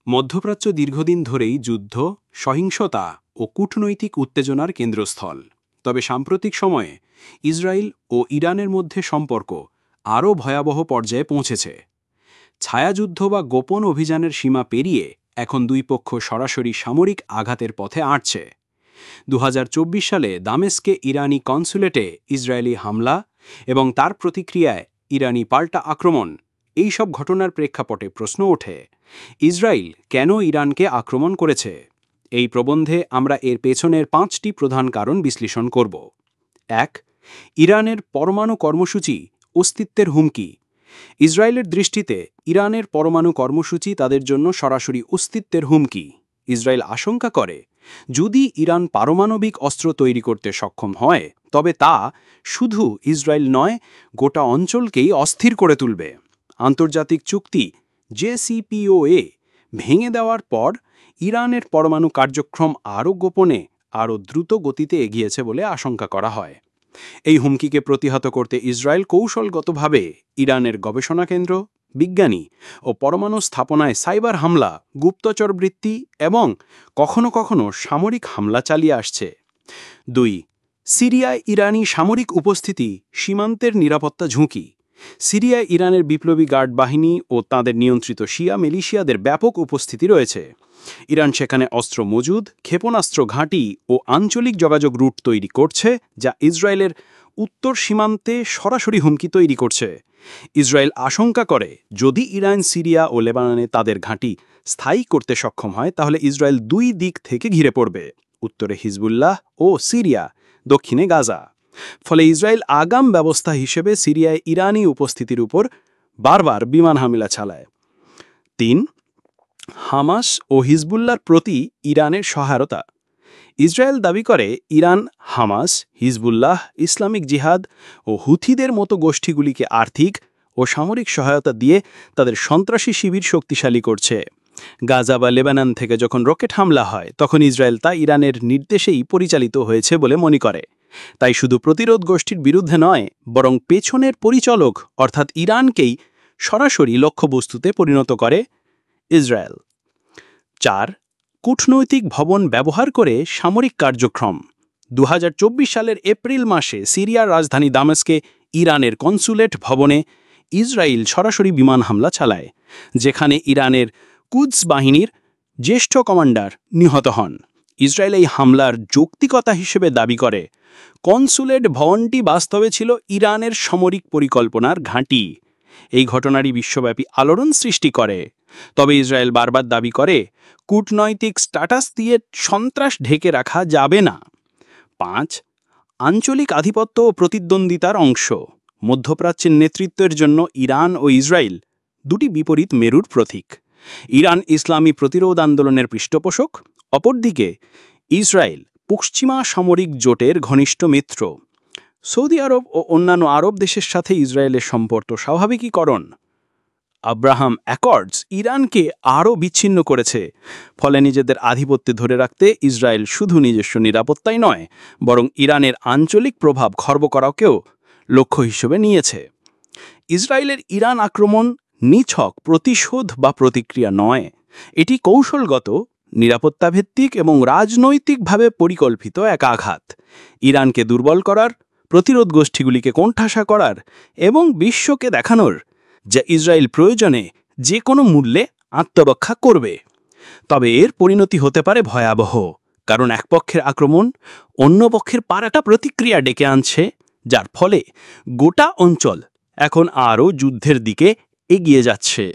মধ্যপ্রাচ্য দীর্ঘদিন ধরেই যুদ্ধ, সহিংসতা ও কূটনৈতিক উত্তেজনার কেন্দ্রস্থল। তবে সাম্প্রতিক সময়ে ইসরায়েল ও ইরানের মধ্যে সম্পর্ক আরও ভয়াবহ পর্যায়ে পৌঁছেছে। ছায়াযুদ্ধ বা গোপন অভিযানের সীমা পেরিয়ে এখন দুই পক্ষ সরাসরি সামরিক আঘাতের পথে আঁটছে। 2024 সালে দামেস্কে ইরানি কনসুলেটে ইসরায়েলি হামলা এবং তার প্রতিক্রিয়ায় ইরানি পাল্টা আক্রমণ, এই সব ঘটনার প্রেক্ষাপটে প্রশ্ন ওঠে, ইসরায়েল কেন ইরানকে আক্রমণ করেছে? এই প্রবন্ধে আমরা এর পেছনের 5টি প্রধান কারণ বিশ্লেষণ করব। 1. ইরানের পরমাণু কর্মসূচি অস্তিত্বের হুমকি। ইসরায়েলের দৃষ্টিতে ইরানের পরমাণু কর্মসূচি তাদের জন্য সরাসরি অস্তিত্বের হুমকি। ইসরায়েল আশঙ্কা করে, যদি ইরান পারমাণবিক অস্ত্র তৈরি করতে সক্ষম হয়, তবে তা শুধু ইসরায়েল নয়, গোটা অঞ্চলকেই অস্থির করে তুলবে। আন্তর্জাতিক চুক্তি JCPOA ভেঙে দেওয়ার পর ইরানের পরমাণু কার্যক্রম আরও গোপনে, আরও দ্রুত গতিতে এগিয়েছে বলে আশঙ্কা করা হয়। এই হুমকিকে প্রতিহত করতে ইসরায়েল কৌশলগতভাবে ইরানের গবেষণা কেন্দ্র, বিজ্ঞানী ও পরমাণু স্থাপনায় সাইবার হামলা, গুপ্তচরবৃত্তি এবং কখনো কখনো সামরিক হামলা চালিয়ে আসছে। 2. সিরিয়ায় ইরানি সামরিক উপস্থিতি সীমান্তের নিরাপত্তা ঝুঁকি। সিরিয়ায় ইরানের বিপ্লবী গার্ড বাহিনী ও তাদের নিয়ন্ত্রিত শিয়া মিলিশিয়াদের ব্যাপক উপস্থিতি রয়েছে। ইরান সেখানে অস্ত্র মজুদ, ক্ষেপণাস্ত্র ঘাঁটি ও আঞ্চলিক যোগাযোগ রুট তৈরি করছে, যা ইসরায়েলের উত্তর সীমান্তে সরাসরি হুমকি তৈরি করছে। ইসরায়েল আশঙ্কা করে, যদি ইরান সিরিয়া ও লেবাননে তাদের ঘাঁটি স্থায়ী করতে সক্ষম হয়, তাহলে ইসরায়েল দুই দিক থেকে ঘিরে পড়বে: উত্তরে হিজবুল্লাহ ও সিরিয়া, দক্ষিণে গাজা। ফলে ইসরায়েল আগাম ব্যবস্থা হিসেবে সিরিয়ায় ইরানি উপস্থিতির উপর বারবার বিমান হামলা চালায়। 3. হামাস ও হিজবুল্লাহর প্রতি ইরানের সহায়তা। ইসরায়েল দাবি করে, ইরান হামাস, হিজবুল্লাহ, ইসলামিক জিহাদ ও হুথিদের মতো গোষ্ঠীগুলিকে আর্থিক ও সামরিক সহায়তা দিয়ে তাদের সন্ত্রাসী শিবির শক্তিশালী করছে। গাজা বা লেবানন থেকে যখন রকেট হামলা হয়, তখন ইসরায়েল তা ইরানের নির্দেশেই পরিচালিত হয়েছে বলে মনে করে। তাই শুধু প্রতিরোধ গোষ্ঠীর বিরুদ্ধে নয়, বরং পেছনের পরিচালক অর্থাৎ ইরানকেই সরাসরি লক্ষ্যবস্তুতে পরিণত করে ইসরায়েল। 4. কূটনৈতিক ভবন ব্যবহার করে সামরিক কার্যক্রম। 2024 সালের এপ্রিল মাসে সিরিয়ার রাজধানী দামেস্কে ইরানের কনসুলেট ভবনে ইসরায়েল সরাসরি বিমান হামলা চালায়, যেখানে ইরানের কুদস বাহিনীর জ্যেষ্ঠ কমান্ডার নিহত হন। ইসরায়েল এই হামলার যৌক্তিকতা হিসেবে দাবি করে, কনসুলেট ভবনটি বাস্তবে ছিল ইরানের সামরিক পরিকল্পনার ঘাঁটি। এই ঘটনাটি বিশ্বব্যাপী আলোড়ন সৃষ্টি করে। তবে ইসরায়েল বারবার দাবি করে, কূটনৈতিক স্ট্যাটাস দিয়ে সন্ত্রাস ঢেকে রাখা যাবে না। 5. আঞ্চলিক আধিপত্য ও প্রতিদ্বন্দ্বিতার অংশ। মধ্যপ্রাচ্যের নেতৃত্বের জন্য ইরান ও ইসরায়েল দুটি বিপরীত মেরুর প্রতীক। ইরান ইসলামী প্রতিরোধ আন্দোলনের পৃষ্ঠপোষক, অপরদিকে ইসরায়েল পশ্চিমা সামরিক জোটের ঘনিষ্ঠ মিত্র। সৌদি আরব ও অন্যান্য আরব দেশের সাথে ইসরায়েলের সম্পর্ক স্বাভাবিকীকরণ। আব্রাহাম অ্যাকর্ডস ইরানকে আরও বিচ্ছিন্ন করেছে। ফলে নিজেদের আধিপত্য ধরে রাখতে ইসরায়েল শুধু নিজস্ব নিরাপত্তাই নয়, বরং ইরানের আঞ্চলিক প্রভাব খর্ব করাকেও লক্ষ্য হিসেবে নিয়েছে। ইসরায়েলের ইরান আক্রমণ নিছক প্রতিশোধ বা প্রতিক্রিয়া নয়, এটি কৌশলগত, নিরাপত্তাভিত্তিক এবং রাজনৈতিকভাবে পরিকল্পিত এক আঘাত। ইরানকে দুর্বল করার, প্রতিরোধ গোষ্ঠীগুলিকে কোণঠাসা করার এবং বিশ্বকে দেখানোর যে ইসরায়েল প্রয়োজনে যে কোনো মূল্যে আত্মরক্ষা করবে। তবে এর পরিণতি হতে পারে ভয়াবহ, কারণ এক পক্ষের আক্রমণ অন্য পক্ষের পাল্টা প্রতিক্রিয়া ডেকে আনছে, যার ফলে গোটা অঞ্চল এখন আরও যুদ্ধের দিকে এগিয়ে যাচ্ছে।